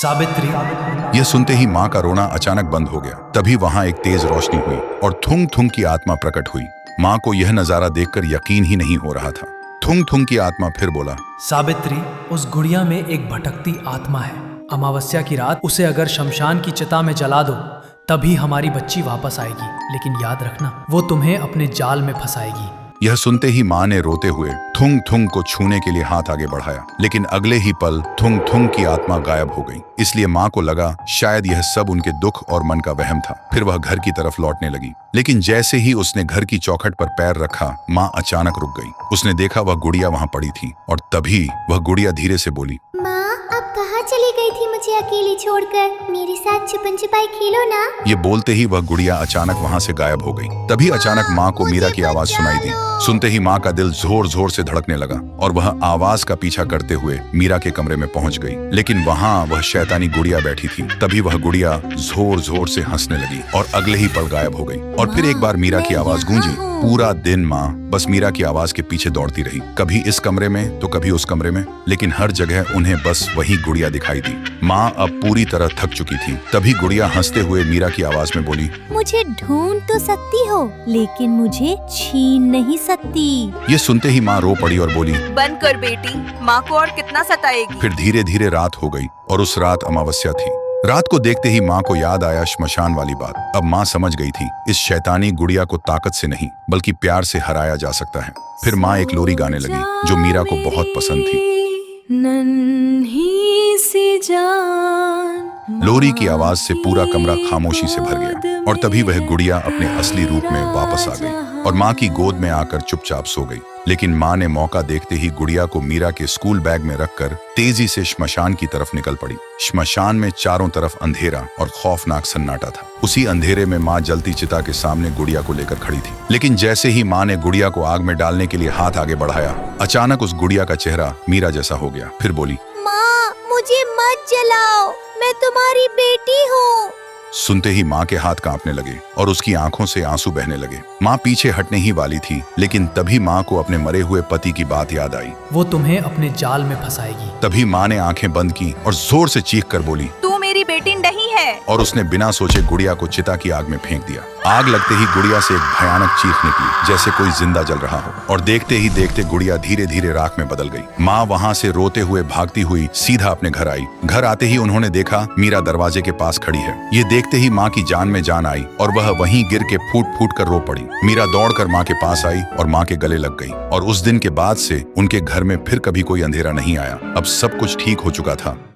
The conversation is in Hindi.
सावित्री। यह सुनते ही माँ का रोना अचानक बंद हो गया। तभी वहां एक तेज रोशनी हुई और थुंग थुंग की आत्मा प्रकट हुई। माँ को यह नजारा देखकर यकीन ही नहीं हो रहा था। थुंग थुंग की आत्मा फिर बोला, सावित्री, उस गुड़िया में एक भटकती आत्मा है। अमावस्या की रात उसे अगर शमशान की चिता में जला दो तभी हमारी बच्ची वापस आएगी, लेकिन याद रखना वो तुम्हें अपने जाल में फंसाएगी। यह सुनते ही माँ ने रोते हुए थुंग थुंग को छूने के लिए हाथ आगे बढ़ाया, लेकिन अगले ही पल थुंग थुंग की आत्मा गायब हो गई। इसलिए माँ को लगा शायद यह सब उनके दुख और मन का वहम था। फिर वह घर की तरफ लौटने लगी, लेकिन जैसे ही उसने घर की चौखट पर पैर रखा, माँ अचानक रुक गई। उसने देखा वह गुड़िया वहां पड़ी थी और तभी वह गुड़िया धीरे से बोली, माँ, अब कहाँ चली गई थी मुझे अकेली छोड़कर? मेरे साथ छुपन छुपाई खेलो ना। ये बोलते ही वह गुड़िया अचानक वहां से गायब हो गई। तभी अचानक माँ को मीरा की आवाज सुनाई दी। सुनते ही माँ का दिल जोर जोर से धड़कने लगा और वह आवाज का पीछा करते हुए मीरा के कमरे में पहुंच गई, लेकिन वहां वह शैतानी गुड़िया बैठी थी। तभी वह गुड़िया जोर जोर से हंसने लगी और अगले ही पल गायब हो गई। और फिर एक बार मीरा की आवाज गूंजी। पूरा दिन माँ बस मीरा की आवाज के पीछे दौड़ती रही, कभी इस कमरे में तो कभी उस कमरे में, लेकिन हर जगह उन्हें बस वही गुड़िया दिखाई दी। माँ अब पूरी तरह थक चुकी थी। तभी गुड़िया हंसते हुए मीरा की आवाज में बोली, मुझे ढूंढ तो सकती हो, लेकिन मुझे छीन नहीं सकती। ये सुनते ही माँ रो पड़ी और बोली, बंद कर बेटी, माँ को और कितना सताएगी। फिर धीरे धीरे रात हो गई और उस रात अमावस्या थी। रात को देखते ही माँ को याद आया श्मशान वाली बात। अब माँ समझ गई थी इस शैतानी गुड़िया को ताकत से नहीं बल्कि प्यार से हराया जा सकता है। फिर माँ एक लोरी गाने लगी जो मीरा को बहुत पसंद थी। नन्ही सी जान। लोरी की आवाज से पूरा कमरा खामोशी से भर गया और तभी वह गुड़िया अपने असली रूप में वापस आ गई और माँ की गोद में आकर चुपचाप सो गई। लेकिन माँ ने मौका देखते ही गुड़िया को मीरा के स्कूल बैग में रखकर तेजी से श्मशान की तरफ निकल पड़ी। श्मशान में चारों तरफ अंधेरा और खौफनाक सन्नाटा था। उसी अंधेरे में माँ जलती चिता के सामने गुड़िया को लेकर खड़ी थी, लेकिन जैसे ही माँ ने गुड़िया को आग में डालने के लिए हाथ आगे बढ़ाया, अचानक उस गुड़िया का चेहरा मीरा जैसा हो गया। फिर बोली, माँ, मुझे मत जलाओ, मैं तुम्हारी बेटी हूँ। सुनते ही माँ के हाथ कांपने लगे और उसकी आंखों से आंसू बहने लगे। माँ पीछे हटने ही वाली थी, लेकिन तभी माँ को अपने मरे हुए पति की बात याद आई। वो तुम्हें अपने जाल में फंसाएगी। तभी माँ ने आंखें बंद की और जोर से चीख कर बोली, तू मेरी बेटी नहीं है। और उसने बिना सोचे गुड़िया को चिता की आग में फेंक दिया। आग लगते ही गुड़िया से एक भयानक चीख निकली जैसे कोई जिंदा जल रहा हो, और देखते ही देखते गुड़िया धीरे धीरे राख में बदल गई। माँ वहां से रोते हुए भागती हुई सीधा अपने घर आई। घर आते ही उन्होंने देखा मीरा दरवाजे के पास खड़ी है। ये देखते ही माँ की जान में जान आई और वह वहीं गिर के फूट फूट कर रो पड़ी। मीरा दौड़कर माँ के पास आई और माँ के गले लग गई, और उस दिन के बाद से उनके घर में फिर कभी कोई अंधेरा नहीं आया। अब सब कुछ ठीक हो चुका था।